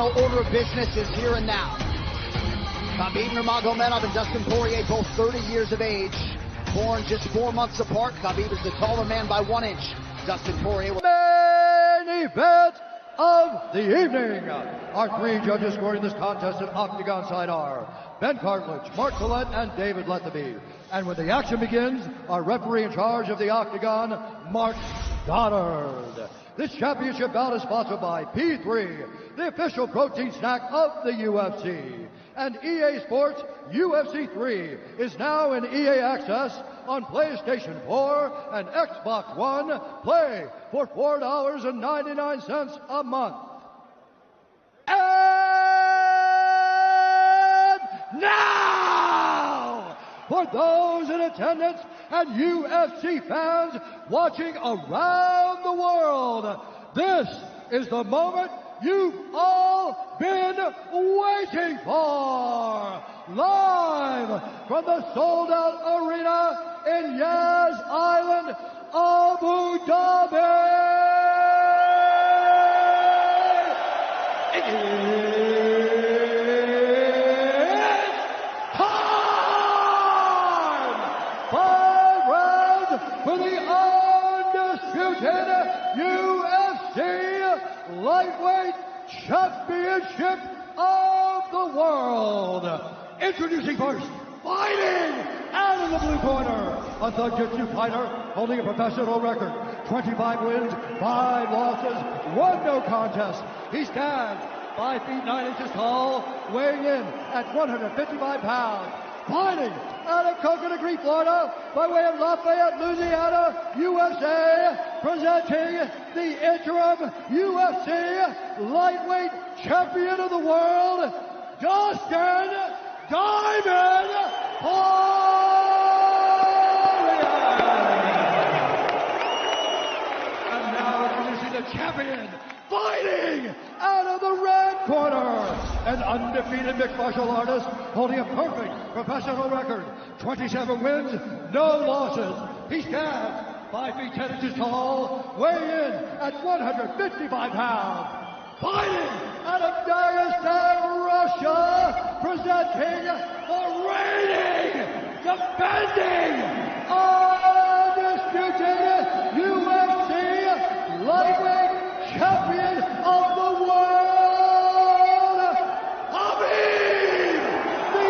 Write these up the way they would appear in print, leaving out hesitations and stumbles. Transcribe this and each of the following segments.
Order of business is here and now. Khabib Nurmagomedov and Dustin Poirier, both 30 years of age, born just 4 months apart. Khabib is the taller man by 1 inch. Dustin Poirier. Main event of the evening. Our 3 judges scoring this contest at Octagon side are Ben Cartledge, Mark Collette, and David Lethaby. And when the action begins, our referee in charge of the Octagon, Mark Goddard. This championship bout is sponsored by P3, the official protein snack of the UFC. And EA Sports UFC 3 is now in EA Access on PlayStation 4 and Xbox One. Play for $4.99 a month. And now, for those in attendance and UFC fans watching around the world, this is the moment you've all been waiting for. Live from the sold-out arena in Yas Island, Abu Dhabi. It's time! 5 rounds for the undisputed UFC Lightweight Championship of the world. Introducing first, fighting out of the blue corner, a Jiu-Jitsu fighter holding a professional record, 25 wins, 5 losses, 1 no contest. He stands 5 feet 9 inches tall, weighing in at 155 pounds. Fighting out of Coconut Creek, Florida, by way of Lafayette, Louisiana, USA, presenting the interim UFC Lightweight Champion of the World, Dustin Diamond Poirier. And now introducing the champion, fighting out of the red corner, an undefeated mixed martial artist holding a perfect professional record, 27 wins, no losses. He stands 5 feet 10 inches tall, weighing in at 155 pounds. Fighting out of Dagestan, Russia, presenting the reigning, defending, undisputed UFC Lightweight Champion of the world, Hhabib, the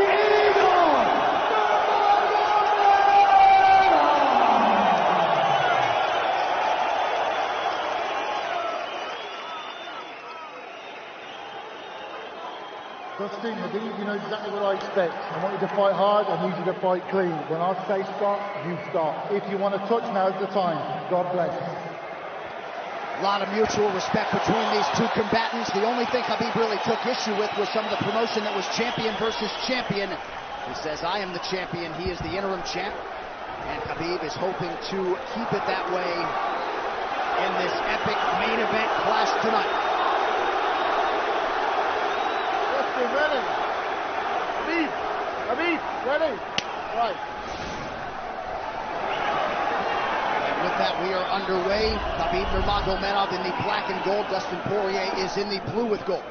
Eagle, Dustin, I think you know exactly what I expect. I want you to fight hard, I need you to fight clean. When I say stop, you stop. If you want to touch, now's the time. God bless. A lot of mutual respect between these 2 combatants. The only thing Khabib really took issue with was some of the promotion that was champion versus champion. He says, I am the champion, he is the interim champ. And Khabib is hoping to keep it that way in this epic main event clash tonight. Ready. Khabib, ready. Right. And with that, we are underway. Khabib Nurmagomedov in the black and gold. Dustin Poirier is in the blue with gold.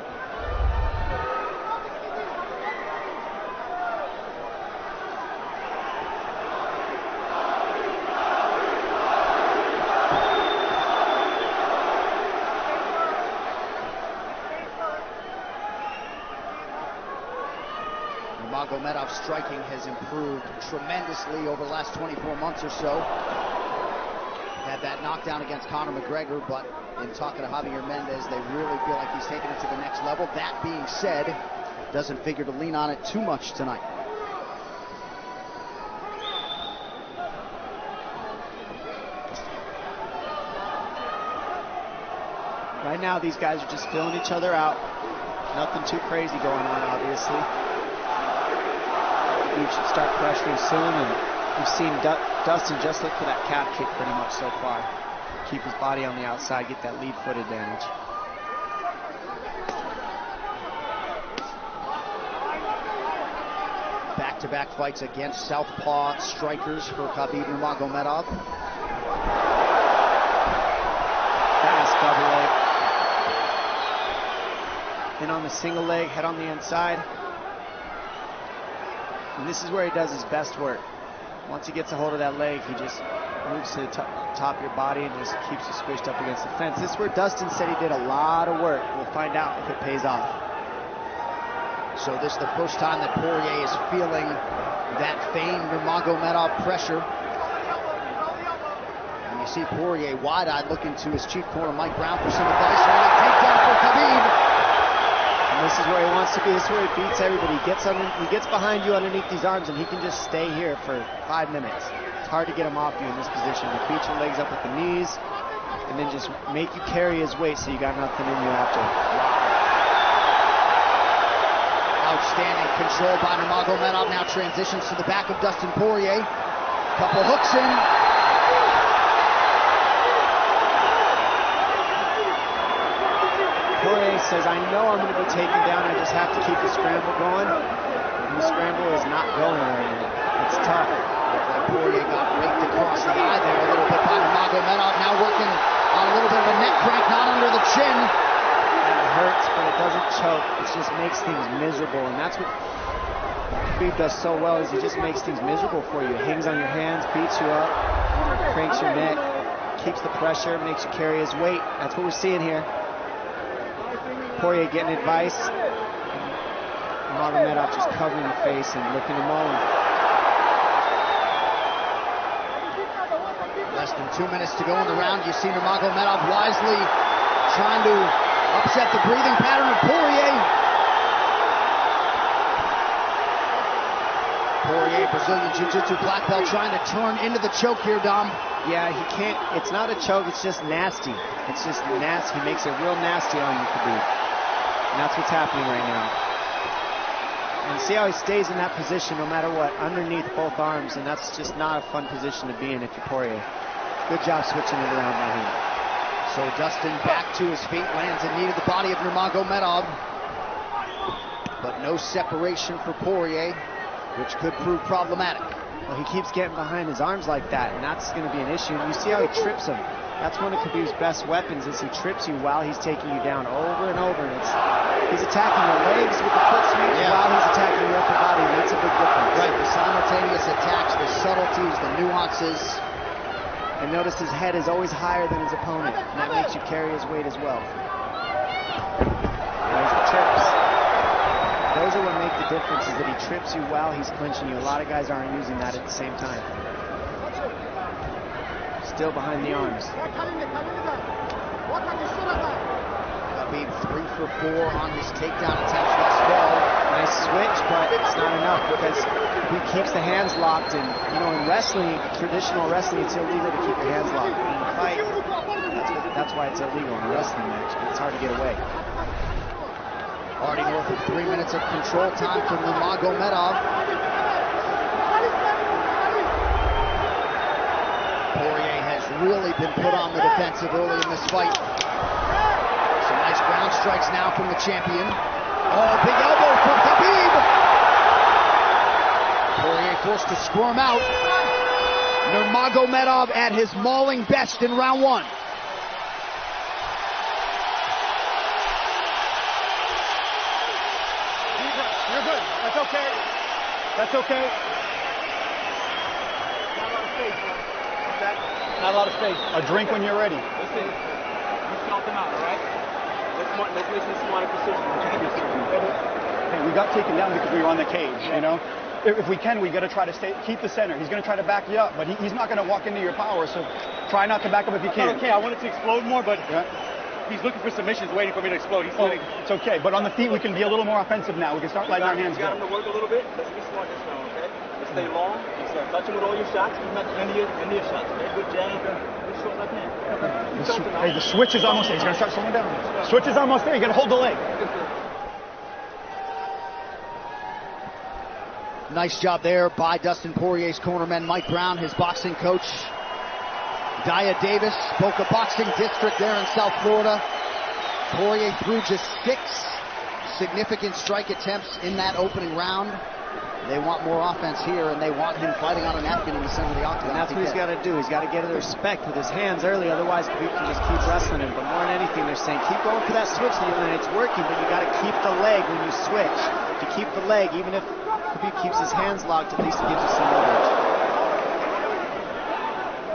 Nurmagomedov's striking has improved tremendously over the last 24 months or so. Had that knockdown against Conor McGregor, but in talking to Javier Mendez, they really feel like he's taking it to the next level. That being said, doesn't figure to lean on it too much tonight. Right now, these guys are just filling each other out. Nothing too crazy going on, obviously. We should start pressuring soon, and we've seen Dustin just look for that calf kick pretty much so far. Keep his body on the outside, get that lead foot advantage. Back-to-back fights against southpaw strikers for Khabib Nurmagomedov. Fast double leg. in on the single leg, head on the inside. And this is where he does his best work. Once he gets a hold of that leg, he just moves to the top of your body and just keeps you squished up against the fence. This is where Dustin said he did a lot of work. We'll find out if it pays off. So this is the first time that Porье is feeling that famed Nurmagomedov pressure. And you see Porьe wide-eyed looking to his chief corner, Mike Brown, for some advice. Early takedown for Hhabib. And this is where he wants to be. This is where he beats everybody. He gets behind you underneath these arms, and he can just stay here for 5 minutes. It's hard to get him off you in this position. You beat your legs up with the knees, and then just make you carry his weight so you got nothing in you after. Outstanding control by Nurmagomedov. Now transitions to the back of Dustin Porьe. Couple hooks in. Porьe says, I know I'm going to be taken down. I just have to keep the scramble going. And the scramble is not going right now. It's tough. Porьe got raked across the eye there a little bit by Nurmagomedov. Now working on a little bit of a neck crank, not under the chin. It hurts, but it doesn't choke. It just makes things miserable, and that's what Hhabib does so well, is he just makes things miserable for you. Hangs on your hands, beats you up, cranks your neck, keeps the pressure, makes you carry his weight. That's what we're seeing here. Porьe getting advice, and Nurmagomedov just covering the face and looking him on. Less than 2 minutes to go in the round. You see Nurmagomedov wisely trying to upset the breathing pattern of Porьe. Porьe, Brazilian Jiu-Jitsu black belt, trying to turn into the choke here, Dom. Yeah, he can't. It's not a choke. It's just nasty. It's just nasty. He makes it real nasty on you, Hhabib. And that's what's happening right now. And see how he stays in that position no matter what, underneath both arms, and that's just not a fun position to be in if you're Porьe. Good job switching it around by him. So Dustin back to his feet, lands a knee to the body of Nurmagomedov. But no separation for Porьe, which could prove problematic. Well, he keeps getting behind his arms like that, and that's going to be an issue. And you see how he trips him. That's one of Khabib's best weapons, is he trips you while he's taking you down over and over. And he's attacking your legs with the foot swing while he's attacking your upper body, and that's a big difference. Right, the simultaneous attacks, the subtleties, the nuances. And notice his head is always higher than his opponent, and that makes you carry his weight as well. There's the trips. Those are what make the difference, is that he trips you while he's clinching you. A lot of guys aren't using that at the same time. Still behind the arms. Hhabib 3 for 4 on his takedown attempts thus far. Nice switch, but it's not enough because he keeps the hands locked. And you know, in wrestling, traditional wrestling, it's illegal to keep your hands locked. In a fight, that's why it's illegal in a wrestling match. It's hard to get away. Already north of 3 minutes of control time for Nurmagomedov. Porьe has really been put on the defensive early in this fight. Some nice ground strikes now from the champion. Oh, big elbow for Hhabib. Porьe forced to squirm out. Nurmagomedov at his mauling best in round 1. You're good. That's okay. That's okay. Not a lot of space. A drink when you're ready. Listen, you felt him out, all right? Let's make some smart decisions. Hey, we got taken down because we were on the cage, you know? If we can, we got to try to keep the center. He's going to try to back you up, but he's not going to walk into your power, so try not to back up if you can. Okay, I wanted to explode more, but he's looking for submissions, waiting for me to explode. It's okay, but on the feet, we can be a little more offensive now. We can start letting our hands go. You got him to work a little bit. Let's be smart this round, okay? Let's stay long. Let's start touching with all your shots. He's not any of your shots, okay? Good jab. Good short left hand. Hey, the switch is almost there. He's going to start slowing down. Switch is almost there. You got to hold the leg. Nice job there by Dustin Poirier's cornerman, Mike Brown, his boxing coach, Dia Davis, Boca Boxing District there in South Florida. Porьe threw just 6 significant strike attempts in that opening round. They want more offense here, and they want him fighting on a napkin in the center of the octagon. And that's what he's got to do. He's got to get the respect with his hands early, otherwise Khabib can just keep wrestling him. But more than anything, they're saying keep going for that switch, and it's working, but you got to keep the leg when you switch. To keep the leg, even if Khabib keeps his hands locked, at least it gives you some leverage.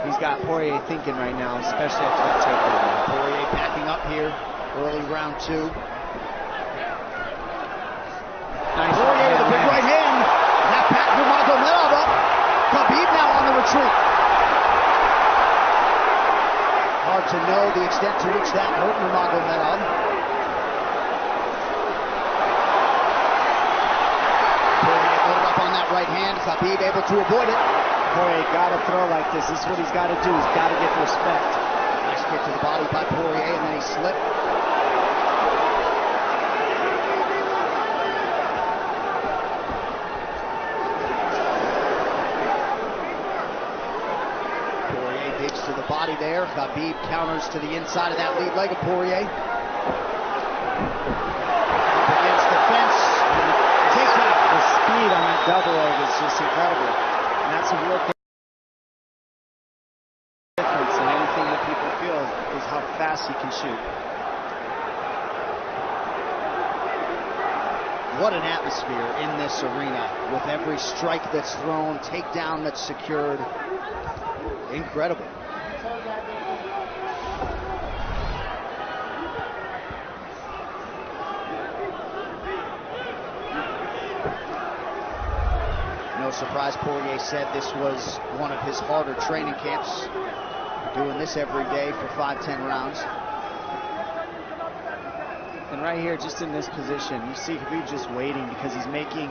He's got Porye thinking right now, especially after that takedown. Porye backing up here, early round 2. Nice Porye with a big right hand. That back Nurmagomedov up. Khabib now on the retreat. Hard to know the extent to which that hurt Nurmagomedov. Porye loaded up on that right hand. Khabib able to avoid it. Porye got to throw like this. This is what he's got to do. He's got to get the respect. Nice kick to the body by Porye, and then he slipped. Porye digs to the body there. Khabib counters to the inside of that lead leg of Porye. Up against the fence. Takedown. The speed on that double leg is just incredible. And that's a real difference in anything that people feel is how fast he can shoot. What an atmosphere in this arena with every strike that's thrown, takedown that's secured. Incredible. No surprise, Porye said this was one of his harder training camps. Doing this every day for 5-10 rounds. And right here, just in this position, you see Khabib just waiting because he's making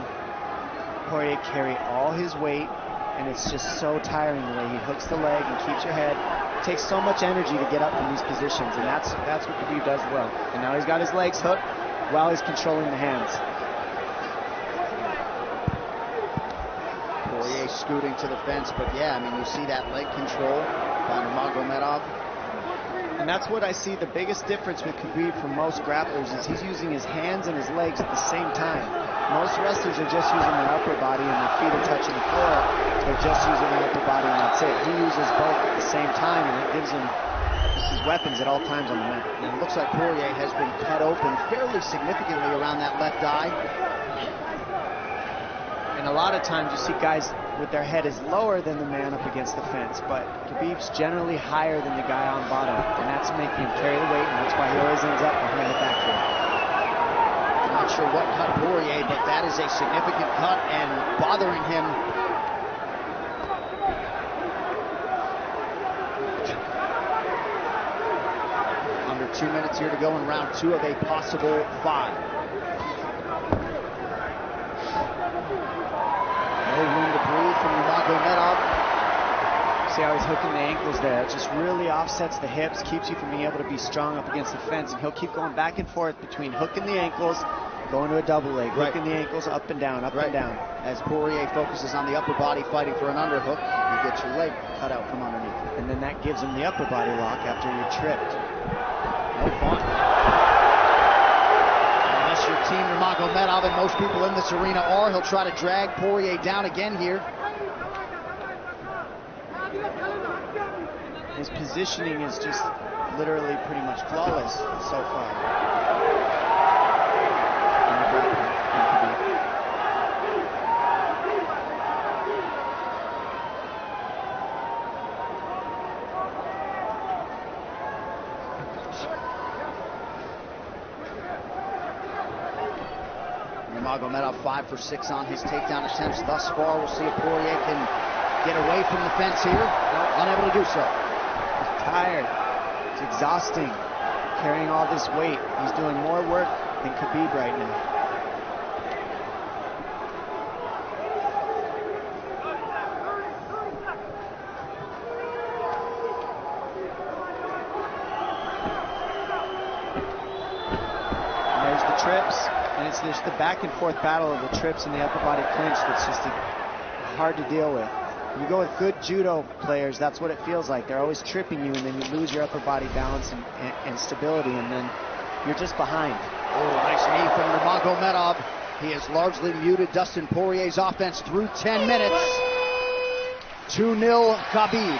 Porye carry all his weight, and it's just so tiring the way he hooks the leg and keeps your head. It takes so much energy to get up from these positions, and that's what Khabib does well. And now he's got his legs hooked while he's controlling the hands. Porye scooting to the fence, but yeah, I mean, you see that leg control by Nurmagomedov. And that's what I see the biggest difference with Khabib from most grapplers is he's using his hands and his legs at the same time. Most wrestlers are just using their upper body and their feet are touching the floor. They're just using their upper body and that's it. He uses both at the same time, and it gives him his weapons at all times on the mat. And it looks like Porye has been cut open fairly significantly around that left eye. And a lot of times you see guys with their head is lower than the man up against the fence, but Khabib's generally higher than the guy on bottom, and that's making him carry the weight, and that's why he always ends up behind the back here. I'm not sure what cut Porye, but that is a significant cut and bothering him. Under 2 minutes here to go in round 2 of a possible 5. No room to breathe from Nurmagomedov. See how he's hooking the ankles there. It just really offsets the hips, keeps you from being able to be strong up against the fence, and he'll keep going back and forth between hooking the ankles, going to a double leg, hooking the ankles up and down, up and down. As Porye focuses on the upper body, fighting for an underhook, you get your leg cut out from underneath. And then that gives him the upper body lock after you're tripped. No fun. Unless you're Team Nurmagomedov, and most people in this arena are, he'll try to drag Porye down again here. His positioning is just literally pretty much flawless so far. Nurmagomedov 5 for 6 on his takedown attempts thus far. We'll see if Porye can get away from the fence here. Unable to do so. He's tired. It's exhausting carrying all this weight. He's doing more work than Khabib right now. And there's the trips, and it's just the back and forth battle of the trips and the upper body clinch that's just hard to deal with. You go with good judo players, that's what it feels like. They're always tripping you, and then you lose your upper body balance and stability, and then you're just behind. Oh, nice knee from Nurmagomedov. He has largely muted Dustin Poirier's offense through 10 minutes. 2-0 Khabib.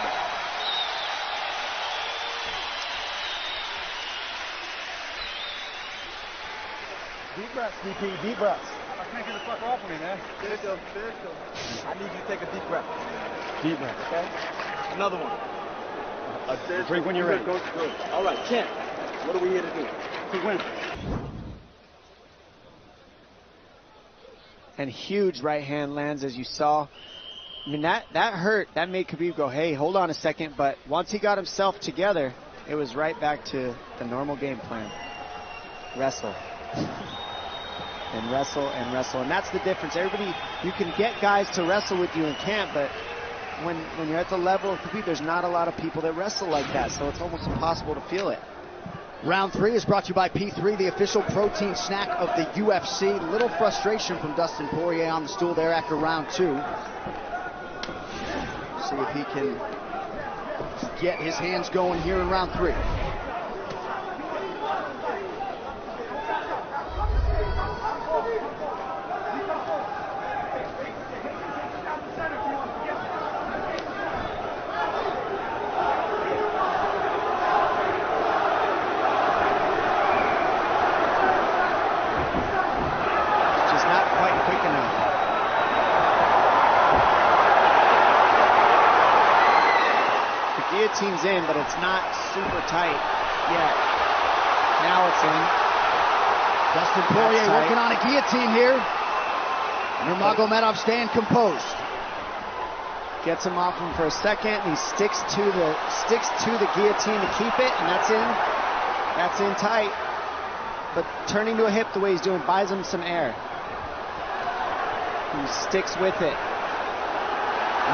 Deep breaths, DP, deep breaths. I can't get the fucker off of me, man. I need you to take a deep breath. Deep breath. Okay? Another one. Drink when you're ready. Good. All right, champ. What are we here to do? To win. And huge right hand lands, as you saw. I mean, that hurt. That made Khabib go, hey, hold on a second. But once he got himself together, it was right back to the normal game plan. Wrestle. And wrestle and wrestle. And that's the difference. Everybody, you can get guys to wrestle with you in camp, but when you're at the level of Khabib, there's not a lot of people that wrestle like that. So it's almost impossible to feel it. Round 3 is brought to you by P3, the official protein snack of the UFC. Little frustration from Dustin Poirier on the stool there after round 2. See if he can get his hands going here in round 3. Guillotine's in, but it's not super tight yet. Now it's in. Dustin Poirier working on a guillotine here. Nurmagomedov staying composed. Gets him off him for a second. He sticks to the guillotine to keep it, and that's in. That's in tight. But turning to a hip the way he's doing buys him some air. He sticks with it.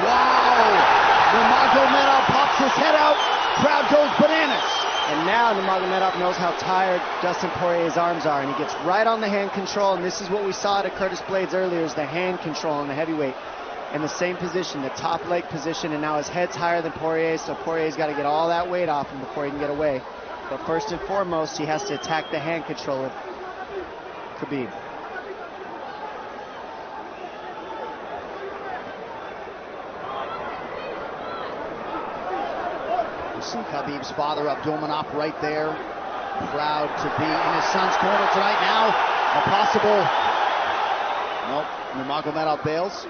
Wow! Nurmagomedov pops his head out, crowd goes bananas. And now Nurmagomedov knows how tired Dustin Poirier's arms are, and he gets right on the hand control, and this is what we saw at Curtis Blades earlier, is the hand control on the heavyweight. In the same position, the top leg position, and now his head's higher than Poirier, so Poirier's got to get all that weight off him before he can get away. But first and foremost, he has to attack the hand control of Khabib. See Khabib's father, Abdulmanap, right there. Proud to be in his son's corner tonight now. A possible... Nope, Nurmagomedov bails.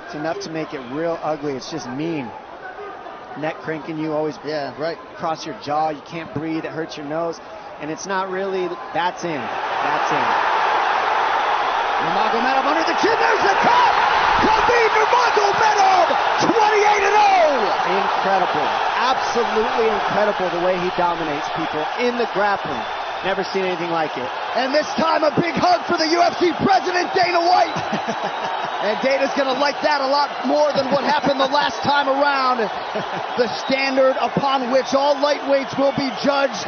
It's enough to make it real ugly. It's just mean. Neck cranking you, always across your jaw. You can't breathe. It hurts your nose. And it's not really... That's in. That's in. Nurmagomedov under the chin. There's the cut! Khabib Nurmagomedov, 28-0! Incredible. Absolutely incredible the way he dominates people in the grappling. Never seen anything like it. And this time a big hug for the UFC president, Dana White. And Dana's going to like that a lot more than what happened the last time around. The standard upon which all lightweights will be judged.